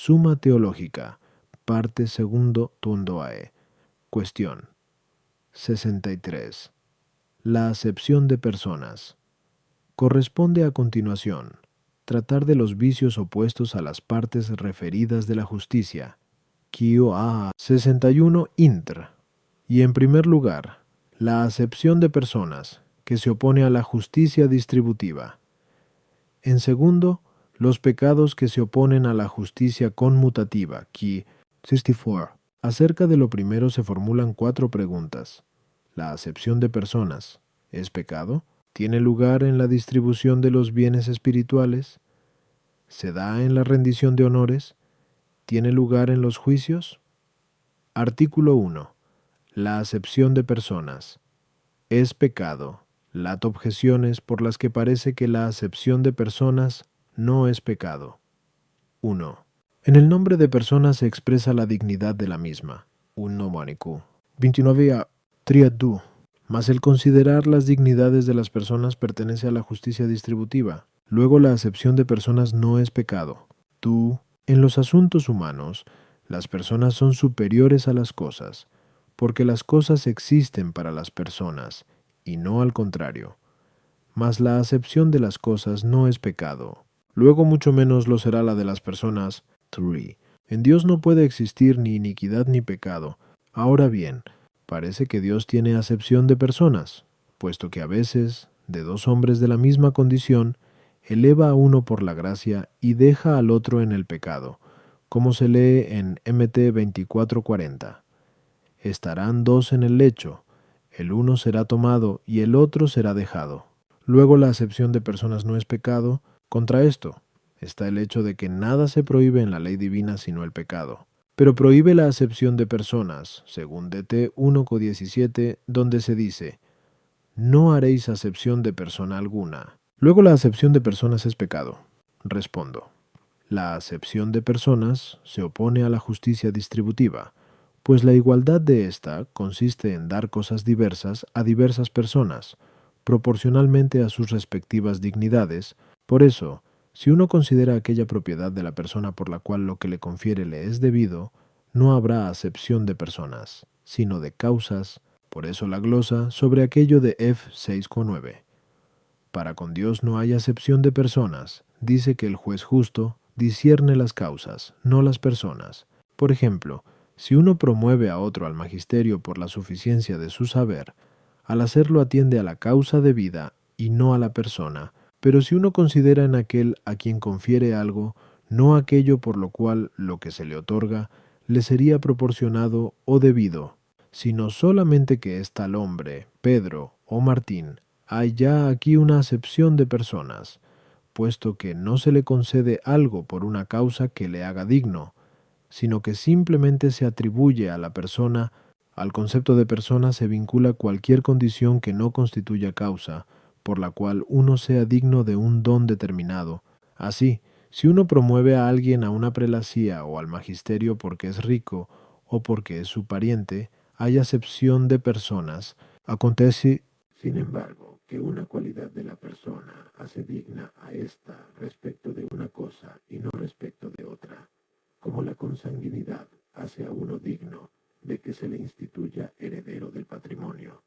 Summa Theologica, parte segundo Tundoae. Cuestión 63. La acepción de personas. Corresponde a continuación tratar de los vicios opuestos a las partes referidas de la justicia, Kio A 61 Intr. Y en primer lugar, la acepción de personas, que se opone a la justicia distributiva. En segundo, los pecados que se oponen a la justicia conmutativa, Ki 64. Acerca de lo primero se formulan 4 preguntas. ¿La acepción de personas es pecado? ¿Tiene lugar en la distribución de los bienes espirituales? ¿Se da en la rendición de honores? ¿Tiene lugar en los juicios? Artículo 1. La acepción de personas. Es pecado. Lat objeciones por las que parece que la acepción de personas no es pecado. 1. En el nombre de personas se expresa la dignidad de la misma. 1 Mónico. 29 a Triadu. Mas el considerar las dignidades de las personas pertenece a la justicia distributiva. Luego la acepción de personas no es pecado. Tú, en los asuntos humanos, las personas son superiores a las cosas, porque las cosas existen para las personas, y no al contrario. Mas la acepción de las cosas no es pecado. Luego mucho menos lo será la de las personas. 3. En Dios no puede existir ni iniquidad ni pecado. Ahora bien, parece que Dios tiene acepción de personas, puesto que a veces, de 2 hombres de la misma condición, eleva a uno por la gracia y deja al otro en el pecado, como se lee en Mt 24:40. Estarán 2 en el lecho, el uno será tomado y el otro será dejado. Luego la acepción de personas no es pecado. Contra esto está el hecho de que nada se prohíbe en la ley divina sino el pecado. Pero prohíbe la acepción de personas, según DT 1:17, donde se dice: no haréis acepción de persona alguna. Luego la acepción de personas es pecado. Respondo. La acepción de personas se opone a la justicia distributiva, pues la igualdad de ésta consiste en dar cosas diversas a diversas personas, proporcionalmente a sus respectivas dignidades. Por eso, si uno considera aquella propiedad de la persona por la cual lo que le confiere le es debido, no habrá acepción de personas, sino de causas. Por eso la glosa sobre aquello de F 6:9. Para con Dios no hay acepción de personas. Dice que el juez justo discierne las causas, no las personas. Por ejemplo, si uno promueve a otro al magisterio por la suficiencia de su saber, al hacerlo atiende a la causa debida y no a la persona. Pero si uno considera en aquel a quien confiere algo, no aquello por lo cual lo que se le otorga le sería proporcionado o debido, sino solamente que es tal hombre, Pedro o Martín, hay ya aquí una acepción de personas, puesto que no se le concede algo por una causa que le haga digno, sino que simplemente se atribuye a la persona. Al concepto de persona se vincula cualquier condición que no constituya causa, por la cual uno sea digno de un don determinado. Así, si uno promueve a alguien a una prelacía o al magisterio porque es rico o porque es su pariente, hay acepción de personas. Acontece, sin embargo, que una cualidad de la persona hace digna a ésta respecto de una cosa y no respecto de otra, como la consanguinidad hace a uno digno de que se le instituya heredero del patrimonio,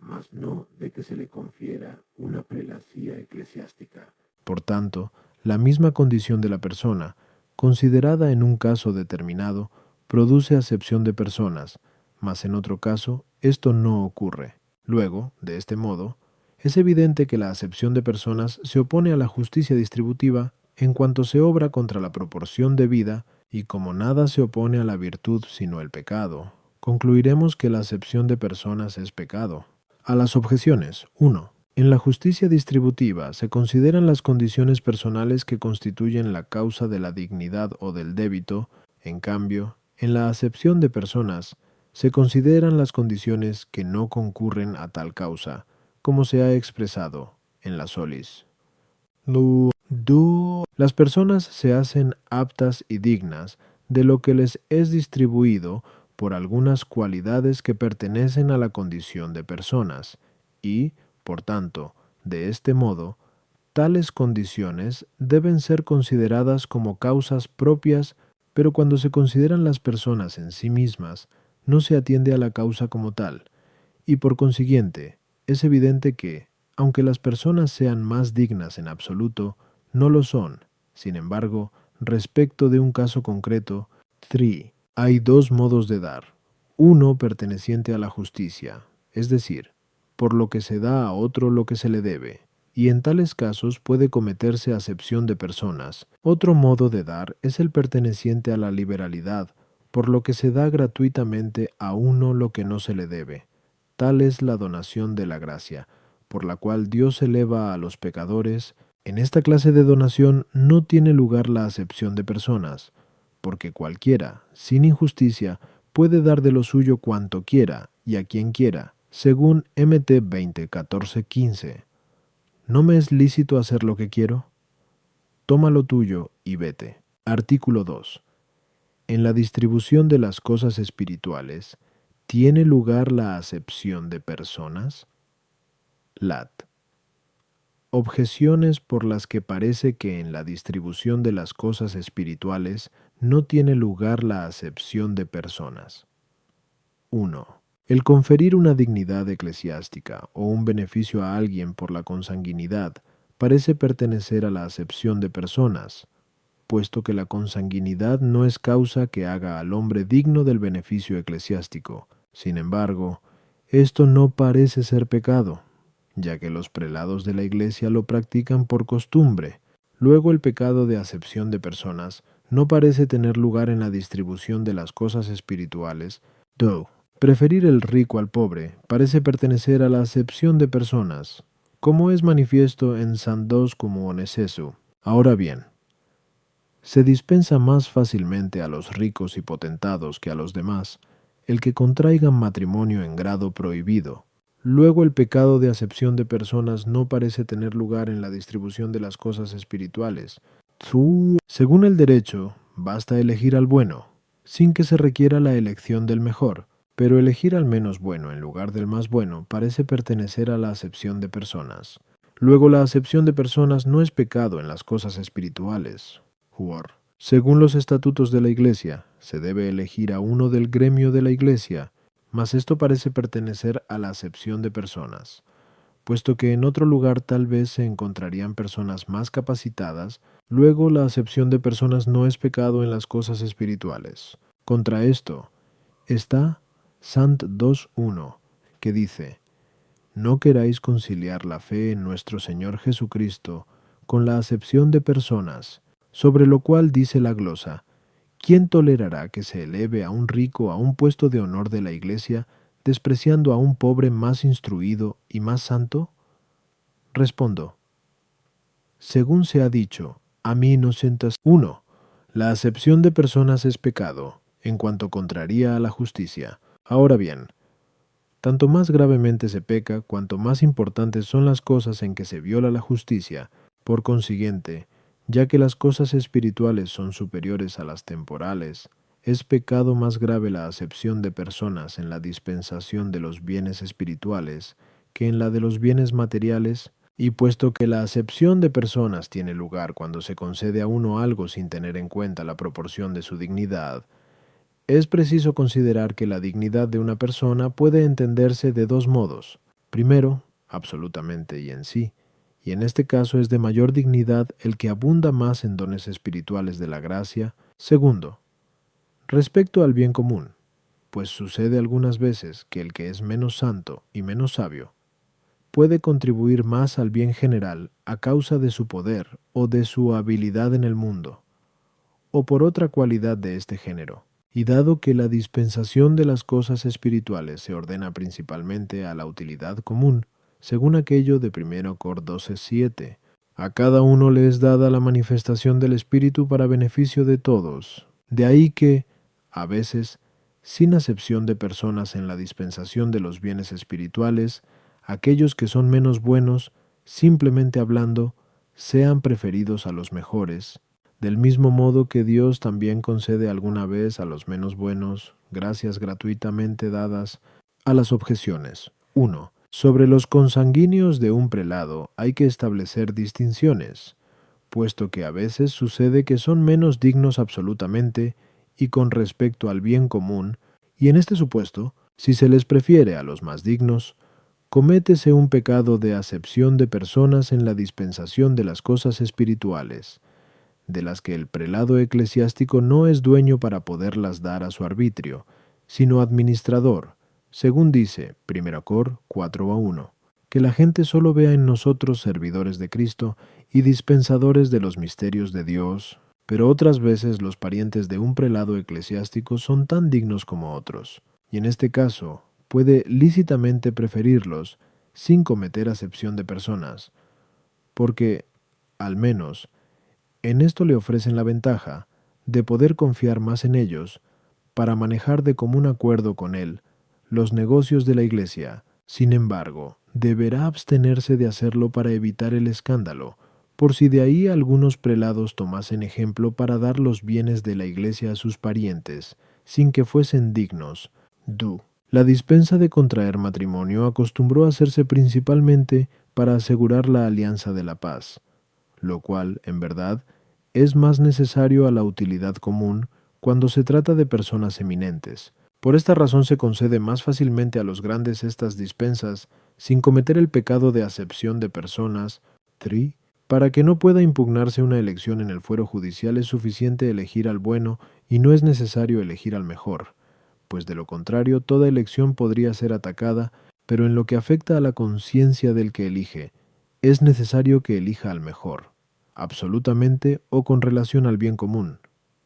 mas no de que se le confiera una prelacía eclesiástica. Por tanto, la misma condición de la persona, considerada en un caso determinado, produce acepción de personas, mas en otro caso esto no ocurre. Luego, de este modo, es evidente que la acepción de personas se opone a la justicia distributiva en cuanto se obra contra la proporción debida, y como nada se opone a la virtud sino el pecado, concluiremos que la acepción de personas es pecado. A las objeciones. 1. En la justicia distributiva se consideran las condiciones personales que constituyen la causa de la dignidad o del débito. En cambio, en la acepción de personas se consideran las condiciones que no concurren a tal causa, como se ha expresado en la solis. Las personas se hacen aptas y dignas de lo que les es distribuido por algunas cualidades que pertenecen a la condición de personas, y, por tanto, de este modo, tales condiciones deben ser consideradas como causas propias pero cuando se consideran las personas en sí mismas, no se atiende a la causa como tal, y por consiguiente, es evidente que, aunque las personas sean más dignas en absoluto, no lo son. Sin embargo, respecto de un caso concreto, 3. Hay dos modos de dar. Uno perteneciente a la justicia, es decir, por lo que se da a otro lo que se le debe, y en tales casos puede cometerse acepción de personas. Otro modo de dar es el perteneciente a la liberalidad, por lo que se da gratuitamente a uno lo que no se le debe. Tal es la donación de la gracia, por la cual Dios eleva a los pecadores. En esta clase de donación no tiene lugar la acepción de personas, porque cualquiera, sin injusticia, puede dar de lo suyo cuanto quiera y a quien quiera, según Mt 20, 14, 15. ¿No me es lícito hacer lo que quiero? Toma lo tuyo y vete. Artículo 2. En la distribución de las cosas espirituales, ¿tiene lugar la acepción de personas? Lat. Objeciones por las que parece que en la distribución de las cosas espirituales no tiene lugar la acepción de personas. 1. El conferir una dignidad eclesiástica o un beneficio a alguien por la consanguinidad parece pertenecer a la acepción de personas, puesto que la consanguinidad no es causa que haga al hombre digno del beneficio eclesiástico. Sin embargo, esto no parece ser pecado, ya que los prelados de la Iglesia lo practican por costumbre. Luego el pecado de acepción de personas no parece tener lugar en la distribución de las cosas espirituales. 2. Preferir el rico al pobre parece pertenecer a la acepción de personas, como es manifiesto en San 2 como neceso. Ahora bien, se dispensa más fácilmente a los ricos y potentados que a los demás el que contraigan matrimonio en grado prohibido. Luego el pecado de acepción de personas no parece tener lugar en la distribución de las cosas espirituales. Según el derecho, basta elegir al bueno, sin que se requiera la elección del mejor, pero elegir al menos bueno en lugar del más bueno parece pertenecer a la acepción de personas. Luego la acepción de personas no es pecado en las cosas espirituales. Según los estatutos de la Iglesia, se debe elegir a uno del gremio de la Iglesia, mas esto parece pertenecer a la acepción de personas, puesto que en otro lugar tal vez se encontrarían personas más capacitadas. Luego la acepción de personas no es pecado en las cosas espirituales. Contra esto está Sant 2.1, que dice: no queráis conciliar la fe en nuestro Señor Jesucristo con la acepción de personas, sobre lo cual dice la glosa: ¿quién tolerará que se eleve a un rico a un puesto de honor de la Iglesia, despreciando a un pobre más instruido y más santo? Respondo: según se ha dicho, a mí inocentas. 1. La acepción de personas es pecado, en cuanto contraría a la justicia. Ahora bien, tanto más gravemente se peca, cuanto más importantes son las cosas en que se viola la justicia. Por consiguiente, ya que las cosas espirituales son superiores a las temporales, es pecado más grave la acepción de personas en la dispensación de los bienes espirituales que en la de los bienes materiales. Y puesto que la acepción de personas tiene lugar cuando se concede a uno algo sin tener en cuenta la proporción de su dignidad, es preciso considerar que la dignidad de una persona puede entenderse de dos modos. Primero, absolutamente y en sí, y en este caso es de mayor dignidad el que abunda más en dones espirituales de la gracia. Segundo, respecto al bien común, pues sucede algunas veces que el que es menos santo y menos sabio puede contribuir más al bien general a causa de su poder o de su habilidad en el mundo, o por otra cualidad de este género. Y dado que la dispensación de las cosas espirituales se ordena principalmente a la utilidad común, según aquello de 1 Cor 12:7, a cada uno le es dada la manifestación del Espíritu para beneficio de todos. De ahí que, a veces, sin acepción de personas en la dispensación de los bienes espirituales, aquellos que son menos buenos, simplemente hablando, sean preferidos a los mejores, del mismo modo que Dios también concede alguna vez a los menos buenos gracias gratuitamente dadas. A las objeciones. 1. Sobre los consanguíneos de un prelado hay que establecer distinciones, puesto que a veces sucede que son menos dignos absolutamente y con respecto al bien común, y en este supuesto, si se les prefiere a los más dignos, cométese un pecado de acepción de personas en la dispensación de las cosas espirituales, de las que el prelado eclesiástico no es dueño para poderlas dar a su arbitrio, sino administrador, según dice 1 Cor 4:1, que la gente solo vea en nosotros servidores de Cristo y dispensadores de los misterios de Dios, pero otras veces los parientes de un prelado eclesiástico son tan dignos como otros, y en este caso puede lícitamente preferirlos sin cometer acepción de personas, porque, al menos, en esto le ofrecen la ventaja de poder confiar más en ellos para manejar de común acuerdo con él los negocios de la Iglesia. Sin embargo, deberá abstenerse de hacerlo para evitar el escándalo, por si de ahí algunos prelados tomasen ejemplo para dar los bienes de la Iglesia a sus parientes, sin que fuesen dignos. La dispensa de contraer matrimonio acostumbró a hacerse principalmente para asegurar la alianza de la paz, lo cual, en verdad, es más necesario a la utilidad común cuando se trata de personas eminentes. Por esta razón se concede más fácilmente a los grandes estas dispensas sin cometer el pecado de acepción de personas. 3. Para que no pueda impugnarse una elección en el fuero judicial es suficiente elegir al bueno y no es necesario elegir al mejor, pues de lo contrario toda elección podría ser atacada, pero en lo que afecta a la conciencia del que elige, es necesario que elija al mejor, absolutamente o con relación al bien común,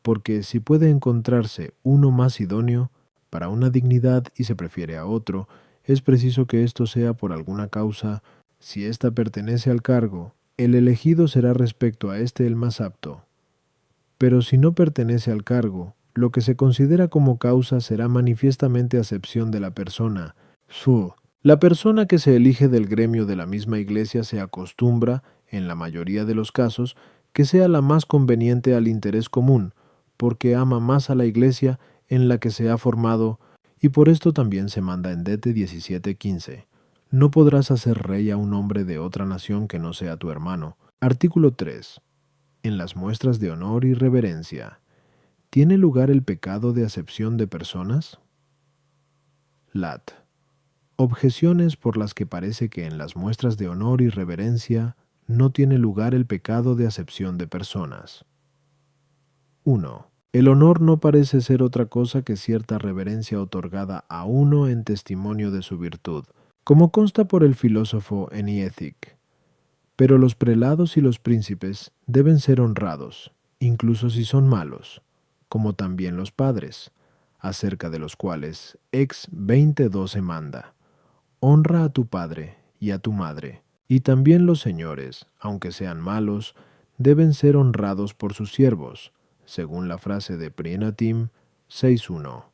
porque si puede encontrarse uno más idóneo para una dignidad y se prefiere a otro, es preciso que esto sea por alguna causa. Si ésta pertenece al cargo, el elegido será respecto a éste el más apto. Pero si no pertenece al cargo, lo que se considera como causa será manifiestamente acepción de la persona. La persona que se elige del gremio de la misma Iglesia se acostumbra, en la mayoría de los casos, que sea la más conveniente al interés común, porque ama más a la Iglesia en la que se ha formado, y por esto también se manda en Dete 17:15. No podrás hacer rey a un hombre de otra nación que no sea tu hermano. Artículo 3. En las muestras de honor y reverencia, ¿tiene lugar el pecado de acepción de personas? Lat. Objeciones por las que parece que en las muestras de honor y reverencia no tiene lugar el pecado de acepción de personas. 1. El honor no parece ser otra cosa que cierta reverencia otorgada a uno en testimonio de su virtud, como consta por el filósofo Eniethic. Pero los prelados y los príncipes deben ser honrados, incluso si son malos, como también los padres, acerca de los cuales Ex 20:12 manda: honra a tu padre y a tu madre. Y también los señores, aunque sean malos, deben ser honrados por sus siervos, según la frase de Prienatim 6:1.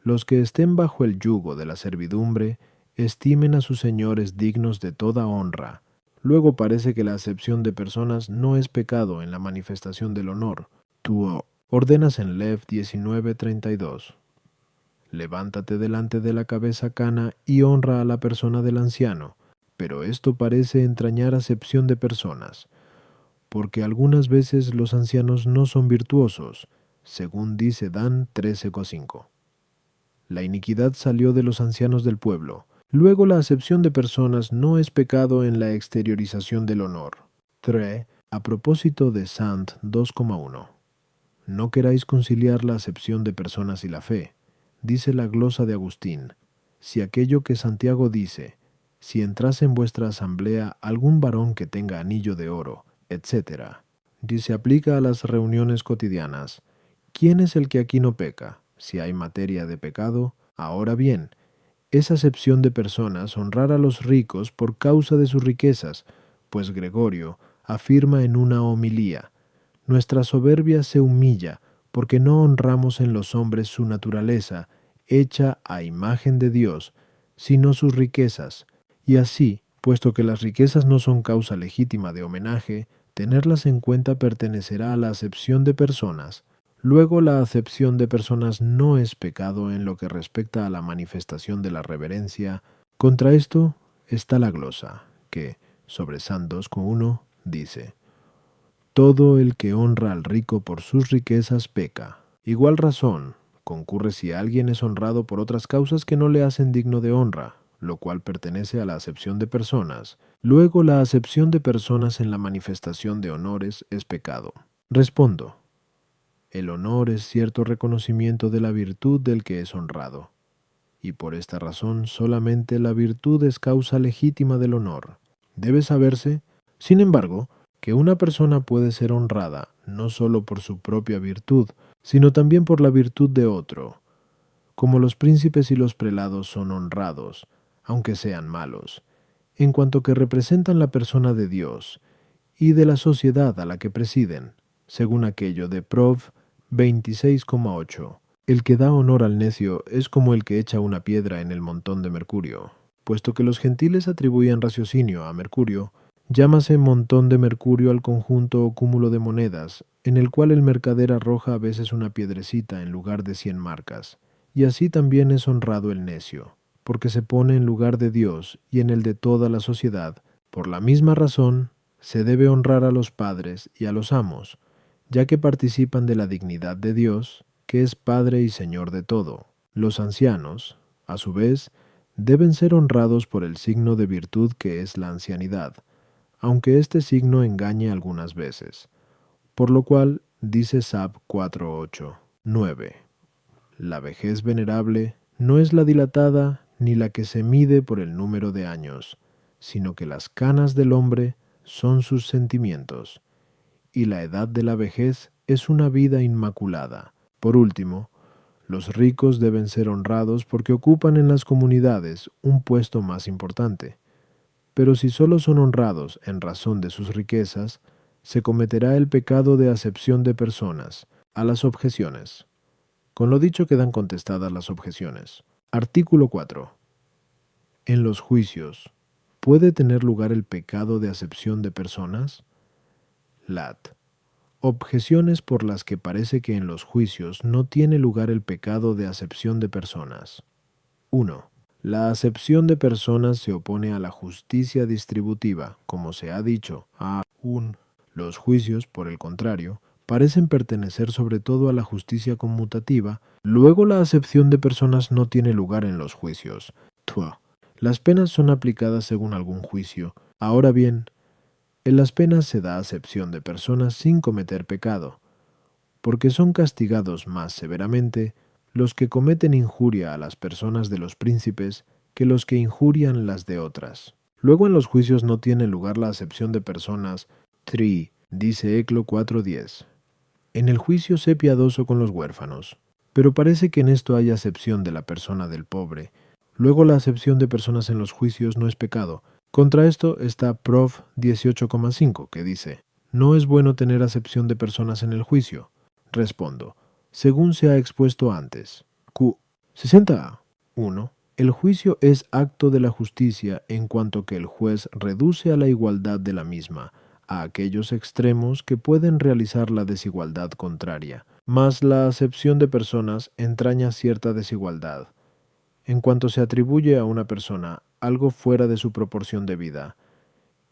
Los que estén bajo el yugo de la servidumbre, estimen a sus señores dignos de toda honra. Luego parece que la acepción de personas no es pecado en la manifestación del honor. Tú ordenas en Lev 19:32. Levántate delante de la cabeza cana y honra a la persona del anciano, pero esto parece entrañar acepción de personas, porque algunas veces los ancianos no son virtuosos, según dice Dan 13:5. La iniquidad salió de los ancianos del pueblo. Luego la acepción de personas no es pecado en la exteriorización del honor. 3. A propósito de Sant 2,1. No queráis conciliar la acepción de personas y la fe. Dice la glosa de Agustín: si aquello que Santiago dice, si entrase en vuestra asamblea algún varón que tenga anillo de oro, etc., y se aplica a las reuniones cotidianas, ¿quién es el que aquí no peca? Si hay materia de pecado, ahora bien, es acepción de personas honrar a los ricos por causa de sus riquezas, pues Gregorio afirma en una homilía: nuestra soberbia se humilla porque no honramos en los hombres su naturaleza, hecha a imagen de Dios, sino sus riquezas, y así, puesto que las riquezas no son causa legítima de homenaje, tenerlas en cuenta pertenecerá a la acepción de personas. Luego la acepción de personas no es pecado en lo que respecta a la manifestación de la reverencia. Contra esto está la glosa, que, sobre San 2,1, dice: Todo el que honra al rico por sus riquezas peca. Igual razón concurre si alguien es honrado por otras causas que no le hacen digno de honra, lo cual pertenece a la acepción de personas. Luego, la acepción de personas en la manifestación de honores es pecado. Respondo. El honor es cierto reconocimiento de la virtud del que es honrado, y por esta razón solamente la virtud es causa legítima del honor. Debe saberse, sin embargo, que una persona puede ser honrada no sólo por su propia virtud, sino también por la virtud de otro, como los príncipes y los prelados son honrados, aunque sean malos, en cuanto que representan la persona de Dios y de la sociedad a la que presiden, según aquello de Prov 26,8. El que da honor al necio es como el que echa una piedra en el montón de mercurio. Puesto que los gentiles atribuían raciocinio a mercurio, llámase montón de mercurio al conjunto o cúmulo de monedas, en el cual el mercader arroja a veces una piedrecita en lugar de 100 marcas. Y así también es honrado el necio, porque se pone en lugar de Dios y en el de toda la sociedad. Por la misma razón, se debe honrar a los padres y a los amos, ya que participan de la dignidad de Dios, que es Padre y Señor de todo. Los ancianos, a su vez, deben ser honrados por el signo de virtud que es la ancianidad, aunque este signo engañe algunas veces. Por lo cual, dice Sab 4:8. 9. La vejez venerable no es la dilatada ni la que se mide por el número de años, sino que las canas del hombre son sus sentimientos, y la edad de la vejez es una vida inmaculada. Por último, los ricos deben ser honrados porque ocupan en las comunidades un puesto más importante. Pero si solo son honrados en razón de sus riquezas, se cometerá el pecado de acepción de personas. A las objeciones. Con lo dicho quedan contestadas las objeciones. Artículo 4. En los juicios, ¿puede tener lugar el pecado de acepción de personas? Lat. Objeciones por las que parece que en los juicios no tiene lugar el pecado de acepción de personas. 1. La acepción de personas se opone a la justicia distributiva, como se ha dicho, Los juicios, por el contrario, parecen pertenecer sobre todo a la justicia conmutativa. Luego, la acepción de personas no tiene lugar en los juicios. Las penas son aplicadas según algún juicio. Ahora bien, en las penas se da acepción de personas sin cometer pecado, porque son castigados más severamente los que cometen injuria a las personas de los príncipes que los que injurian las de otras. Luego en los juicios no tiene lugar la acepción de personas. Dice Eclo 4:10. En el juicio sé piadoso con los huérfanos, pero parece que en esto hay acepción de la persona del pobre. Luego la acepción de personas en los juicios no es pecado. Contra esto está Prov 18,5, que dice, no es bueno tener acepción de personas en el juicio. Respondo, según se ha expuesto antes. Q. 60. 1. El juicio es acto de la justicia en cuanto que el juez reduce a la igualdad de la misma, a aquellos extremos que pueden realizar la desigualdad contraria. Mas la acepción de personas entraña cierta desigualdad, en cuanto se atribuye a una persona algo fuera de su proporción debida,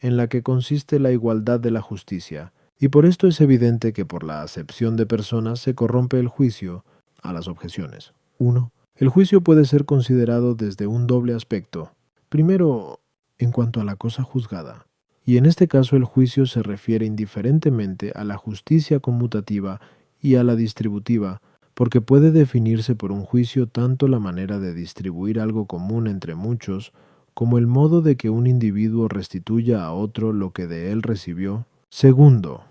en la que consiste la igualdad de la justicia, y por esto es evidente que por la acepción de personas se corrompe el juicio. A las objeciones. 1. El juicio puede ser considerado desde un doble aspecto. Primero, en cuanto a la cosa juzgada, y en este caso el juicio se refiere indiferentemente a la justicia conmutativa y a la distributiva, porque puede definirse por un juicio tanto la manera de distribuir algo común entre muchos, como el modo de que un individuo restituya a otro lo que de él recibió. Segundo,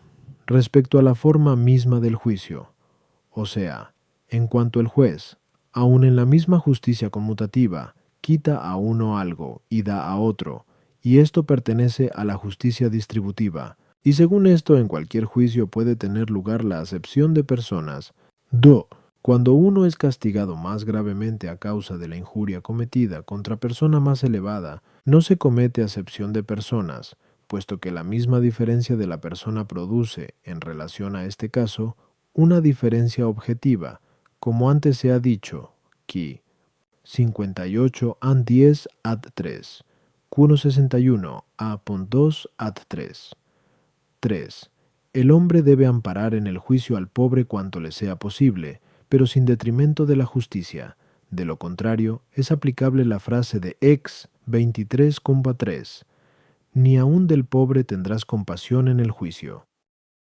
respecto a la forma misma del juicio, o sea, en cuanto el juez, aun en la misma justicia conmutativa, quita a uno algo y da a otro, y esto pertenece a la justicia distributiva, y según esto en cualquier juicio puede tener lugar la acepción de personas. 2. Cuando uno es castigado más gravemente a causa de la injuria cometida contra persona más elevada, no se comete acepción de personas, puesto que la misma diferencia de la persona produce, en relación a este caso, una diferencia objetiva, como antes se ha dicho, que 58 an 10 ad 3, Q61 a.2 ad 3. 3. El hombre debe amparar en el juicio al pobre cuanto le sea posible, pero sin detrimento de la justicia. De lo contrario, es aplicable la frase de Ex 23,3: ni aun del pobre tendrás compasión en el juicio.